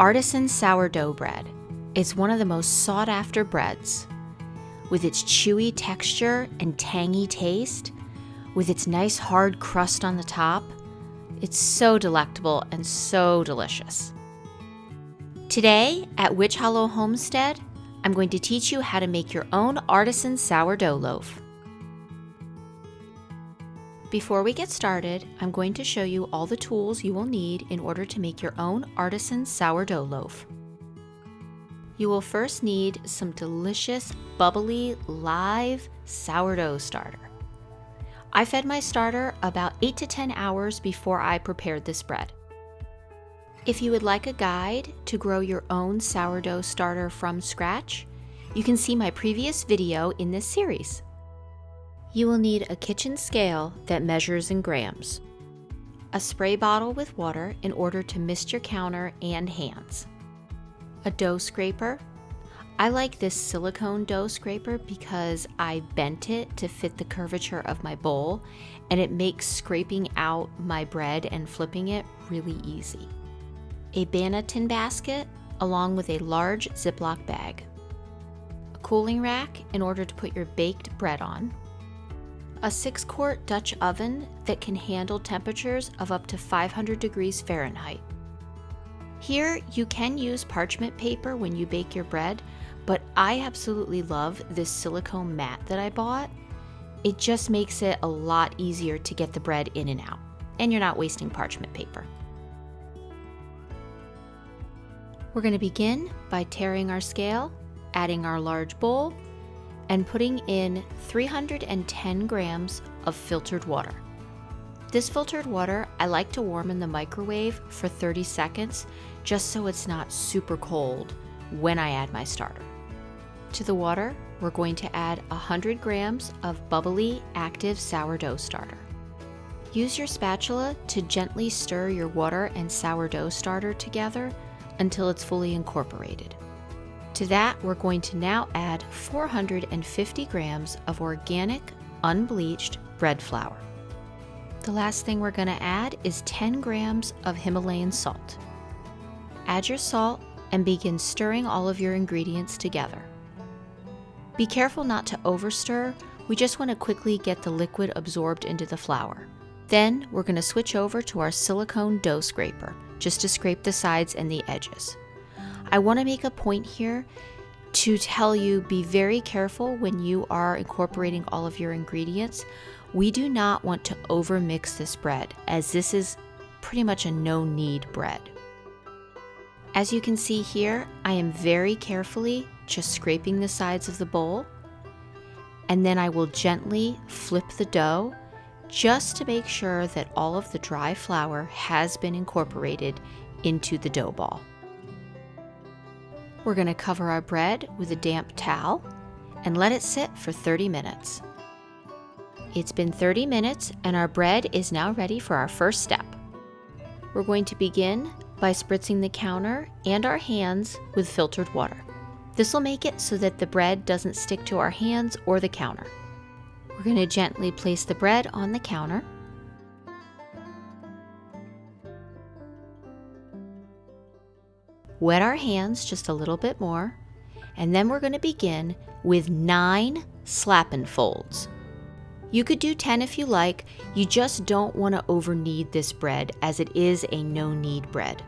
Artisan sourdough bread. It's one of the most sought-after breads. With its chewy texture and tangy taste, with its nice hard crust on the top, it's so delectable and so delicious. Today at Witch Hollow Homestead, I'm going to teach you how to make your own artisan sourdough loaf. Before we get started, I'm going to show you all the tools you will need in order to make your own artisan sourdough loaf. You will first need some delicious, bubbly, live sourdough starter. I fed my starter about 8 to 10 hours before I prepared this bread. If you would like a guide to grow your own sourdough starter from scratch, you can see my previous video in this series. You will need a kitchen scale that measures in grams, a spray bottle with water in order to mist your counter and hands, a dough scraper. I like this silicone dough scraper because I bent it to fit the curvature of my bowl, and it makes scraping out my bread and flipping it really easy. A banneton basket along with a large Ziploc bag, a cooling rack in order to put your baked bread on, a 6-quart Dutch oven that can handle temperatures of up to 500 degrees Fahrenheit. Here, you can use parchment paper when you bake your bread, but I absolutely love this silicone mat that I bought. It just makes it a lot easier to get the bread in and out, and you're not wasting parchment paper. We're going to begin by tearing our scale, adding our large bowl, and putting in 310 grams of filtered water. This filtered water I like to warm in the microwave for 30 seconds just so it's not super cold when I add my starter. To the water, we're going to add 100 grams of bubbly, active sourdough starter. Use your spatula to gently stir your water and sourdough starter together until it's fully incorporated. To that, we're going to now add 450 grams of organic, unbleached bread flour. The last thing we're going to add is 10 grams of Himalayan salt. Add your salt and begin stirring all of your ingredients together. Be careful not to overstir. We just want to quickly get the liquid absorbed into the flour. Then we're going to switch over to our silicone dough scraper, just to scrape the sides and the edges. I want to make a point here to tell you, be very careful when you are incorporating all of your ingredients. We do not want to overmix this bread, as this is pretty much a no-knead bread. As you can see here, I am very carefully just scraping the sides of the bowl, and then I will gently flip the dough just to make sure that all of the dry flour has been incorporated into the dough ball. We're going to cover our bread with a damp towel and let it sit for 30 minutes. It's been 30 minutes and our bread is now ready for our first step. We're going to begin by spritzing the counter and our hands with filtered water. This will make it so that the bread doesn't stick to our hands or the counter. We're going to gently place the bread on the counter. Wet our hands just a little bit more, and then we're going to begin with 9 slap and folds. You could do 10 if you like. You just don't want to over-knead this bread, as it is a no-knead bread.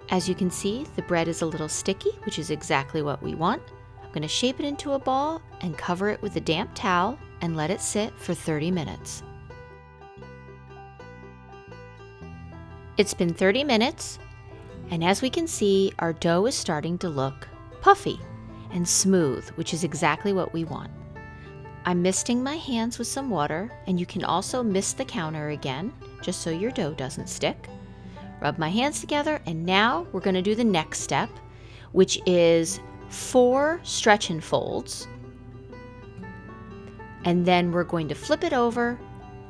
As you can see, the bread is a little sticky, which is exactly what we want. I'm going to shape it into a ball and cover it with a damp towel and let it sit for 30 minutes. It's been 30 minutes, and as we can see, our dough is starting to look puffy and smooth, which is exactly what we want. I'm misting my hands with some water, and you can also mist the counter again, just so your dough doesn't stick. Rub my hands together, and now we're going to do the next step, which is 4 stretch and folds. And then we're going to flip it over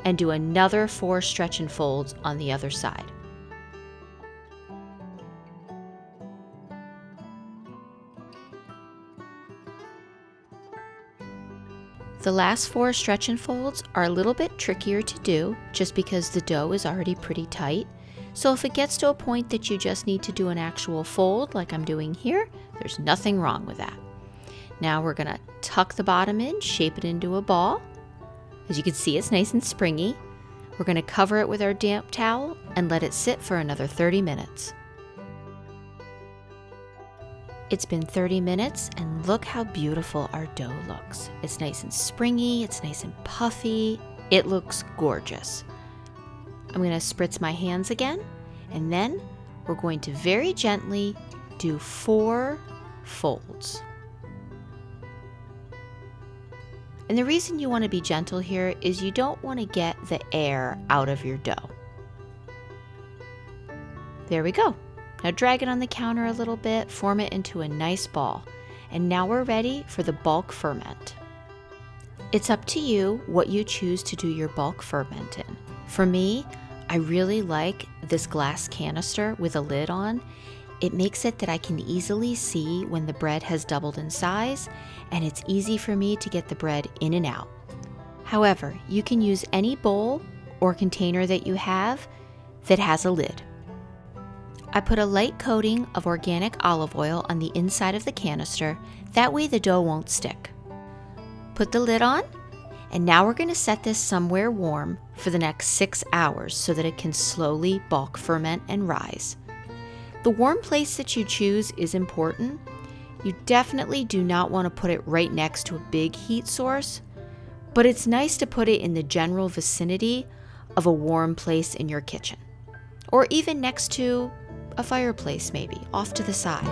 and do another 4 stretch and folds on the other side. The last 4 stretch and folds are a little bit trickier to do just because the dough is already pretty tight. So if it gets to a point that you just need to do an actual fold like I'm doing here, there's nothing wrong with that. Now we're gonna tuck the bottom in, shape it into a ball. As you can see, it's nice and springy. We're gonna cover it with our damp towel and let it sit for another 30 minutes. It's been 30 minutes and look how beautiful our dough looks. It's nice and springy, it's nice and puffy. It looks gorgeous. I'm gonna spritz my hands again, and then we're going to very gently do 4 folds. And the reason you want to be gentle here is you don't want to get the air out of your dough. There we go. Now drag it on the counter a little bit, form it into a nice ball. And now we're ready for the bulk ferment. It's up to you what you choose to do your bulk ferment in. For me, I really like this glass canister with a lid on. It makes it that I can easily see when the bread has doubled in size, and it's easy for me to get the bread in and out. However, you can use any bowl or container that you have that has a lid. I put a light coating of organic olive oil on the inside of the canister, that way the dough won't stick. Put the lid on, and now we're going to set this somewhere warm for the next 6 hours so that it can slowly bulk ferment and rise. The warm place that you choose is important. You definitely do not want to put it right next to a big heat source, but it's nice to put it in the general vicinity of a warm place in your kitchen, or even next to a fireplace maybe, off to the side.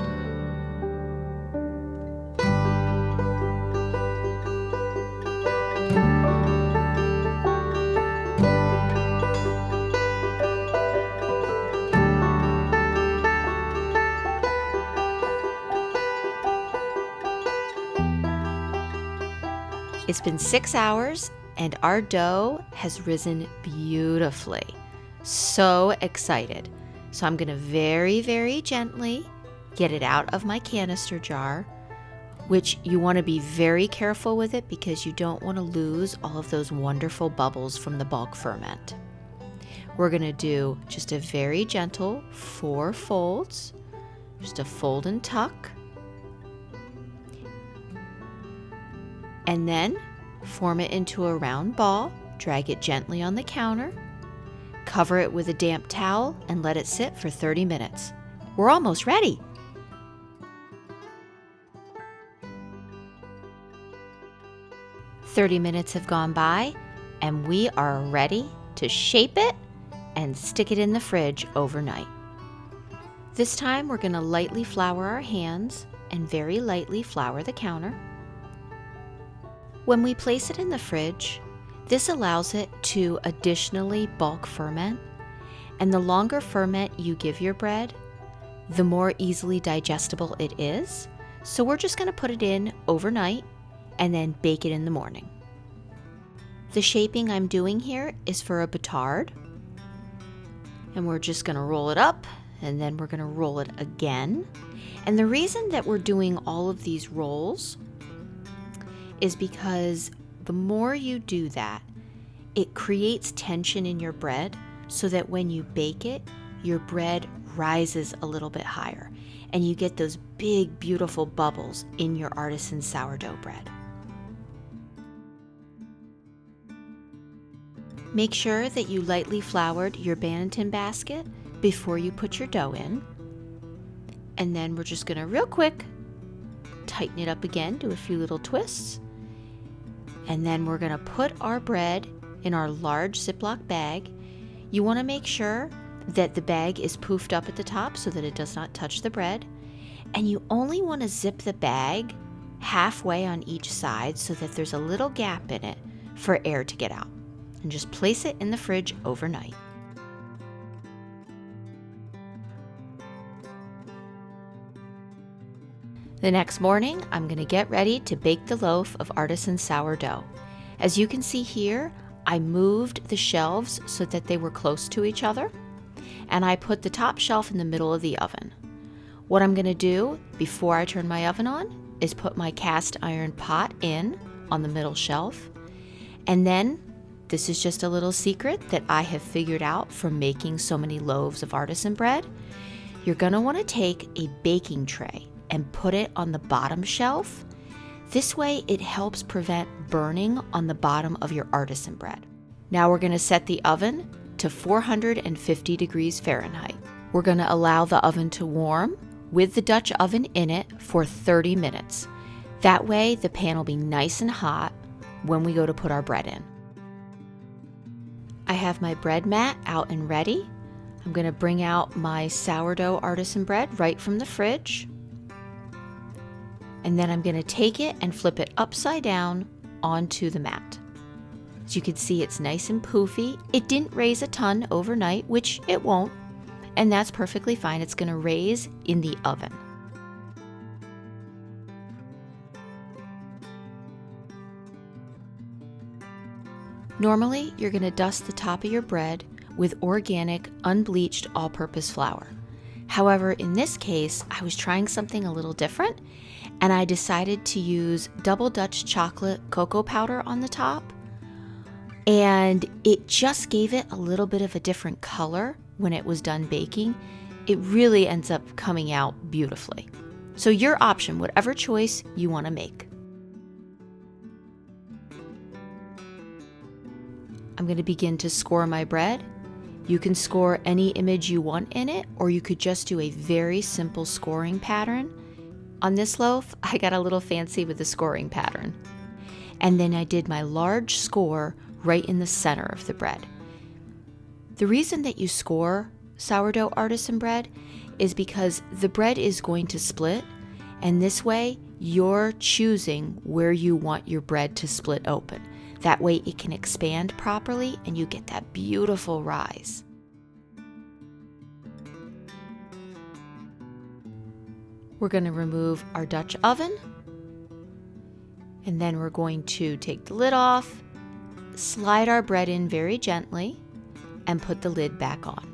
It's been 6 hours and our dough has risen beautifully. So excited. So I'm gonna very, very gently get it out of my canister jar, which you wanna be very careful with it because you don't wanna lose all of those wonderful bubbles from the bulk ferment. We're gonna do just a very gentle 4 folds, just a fold and tuck, and then form it into a round ball, drag it gently on the counter, cover it with a damp towel, and let it sit for 30 minutes. We're almost ready. "30 minutes have gone by, and we are ready to shape it and stick it in the fridge overnight. This time we're gonna lightly flour our hands and very lightly flour the counter. When we place it in the fridge, this allows it to additionally bulk ferment, and the longer ferment you give your bread, the more easily digestible it is. So we're just gonna put it in overnight and then bake it in the morning. The shaping I'm doing here is for a batard, and we're just gonna roll it up, and then we're gonna roll it again. And the reason that we're doing all of these rolls is because the more you do that, it creates tension in your bread so that when you bake it, your bread rises a little bit higher and you get those big, beautiful bubbles in your artisan sourdough bread. Make sure that you lightly floured your Banneton basket before you put your dough in. And then we're just gonna real quick tighten it up again, do a few little twists. And then we're gonna put our bread in our large Ziploc bag. You wanna make sure that the bag is poofed up at the top so that it does not touch the bread. And you only wanna zip the bag halfway on each side so that there's a little gap in it for air to get out. And just place it in the fridge overnight. The next morning, I'm going to get ready to bake the loaf of artisan sourdough. As you can see here, I moved the shelves so that they were close to each other, and I put the top shelf in the middle of the oven. What I'm going to do before I turn my oven on is put my cast iron pot in on the middle shelf. And then, this is just a little secret that I have figured out from making so many loaves of artisan bread. You're gonna wanna take a baking tray and put it on the bottom shelf. This way it helps prevent burning on the bottom of your artisan bread. Now we're gonna set the oven to 450 degrees Fahrenheit. We're gonna allow the oven to warm with the Dutch oven in it for 30 minutes. That way the pan will be nice and hot when we go to put our bread in. I have my bread mat out and ready. I'm gonna bring out my sourdough artisan bread right from the fridge. And then I'm gonna take it and flip it upside down onto the mat. As you can see, it's nice and poofy. It didn't raise a ton overnight, which it won't, and that's perfectly fine. It's gonna raise in the oven. Normally, you're gonna dust the top of your bread with organic, unbleached, all-purpose flour. However, in this case, I was trying something a little different, and I decided to use double Dutch chocolate cocoa powder on the top, and it just gave it a little bit of a different color when it was done baking. It really ends up coming out beautifully. So your option, whatever choice you want to make. I'm going to begin to score my bread. You can score any image you want in it, or you could just do a very simple scoring pattern. On this loaf, I got a little fancy with the scoring pattern. And then I did my large score right in the center of the bread. The reason that you score sourdough artisan bread is because the bread is going to split, and this way you're choosing where you want your bread to split open. That way it can expand properly and you get that beautiful rise. We're going to remove our Dutch oven, and then we're going to take the lid off, slide our bread in very gently, and put the lid back on.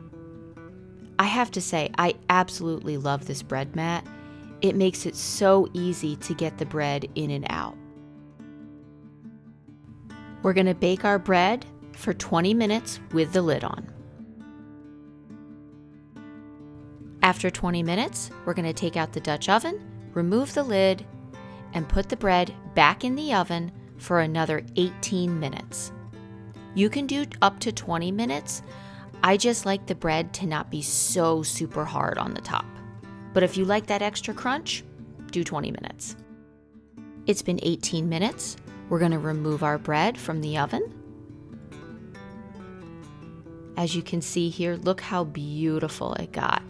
I have to say, I absolutely love this bread mat. It makes it so easy to get the bread in and out. We're going to bake our bread for 20 minutes with the lid on. After 20 minutes, we're going to take out the Dutch oven, remove the lid, and put the bread back in the oven for another 18 minutes. You can do up to 20 minutes. I just like the bread to not be so super hard on the top. But if you like that extra crunch, do 20 minutes. It's been 18 minutes. We're going to remove our bread from the oven. As you can see here, look how beautiful it got.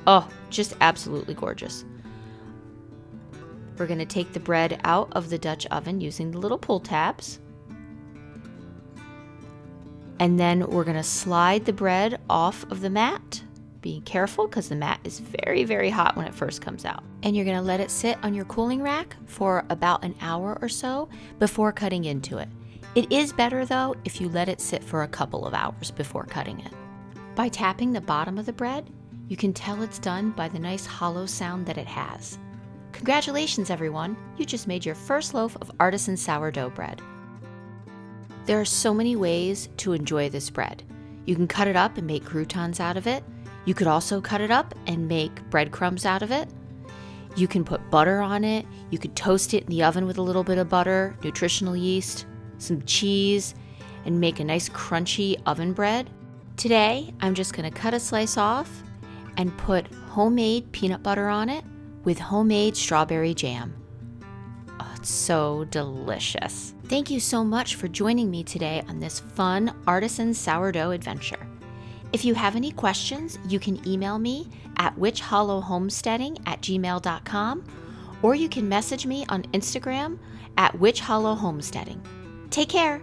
Oh, just absolutely gorgeous. We're going to take the bread out of the Dutch oven using the little pull tabs. And then we're going to slide the bread off of the mat. Be careful because the mat is very, very hot when it first comes out. And you're going to let it sit on your cooling rack for about an hour or so before cutting into it. It is better though if you let it sit for a couple of hours before cutting it. By tapping the bottom of the bread, you can tell it's done by the nice hollow sound that it has. Congratulations everyone, you just made your first loaf of artisan sourdough bread. There are so many ways to enjoy this bread. You can cut it up and make croutons out of it. You could also cut it up and make breadcrumbs out of it. You can put butter on it. You could toast it in the oven with a little bit of butter, nutritional yeast, some cheese, and make a nice crunchy oven bread. Today, I'm just going to cut a slice off and put homemade peanut butter on it with homemade strawberry jam. Oh, it's so delicious. Thank you so much for joining me today on this fun artisan sourdough adventure. If you have any questions, you can email me at witchhollowhomesteading@gmail.com, or you can message me on Instagram at witchhollowhomesteading. Take care.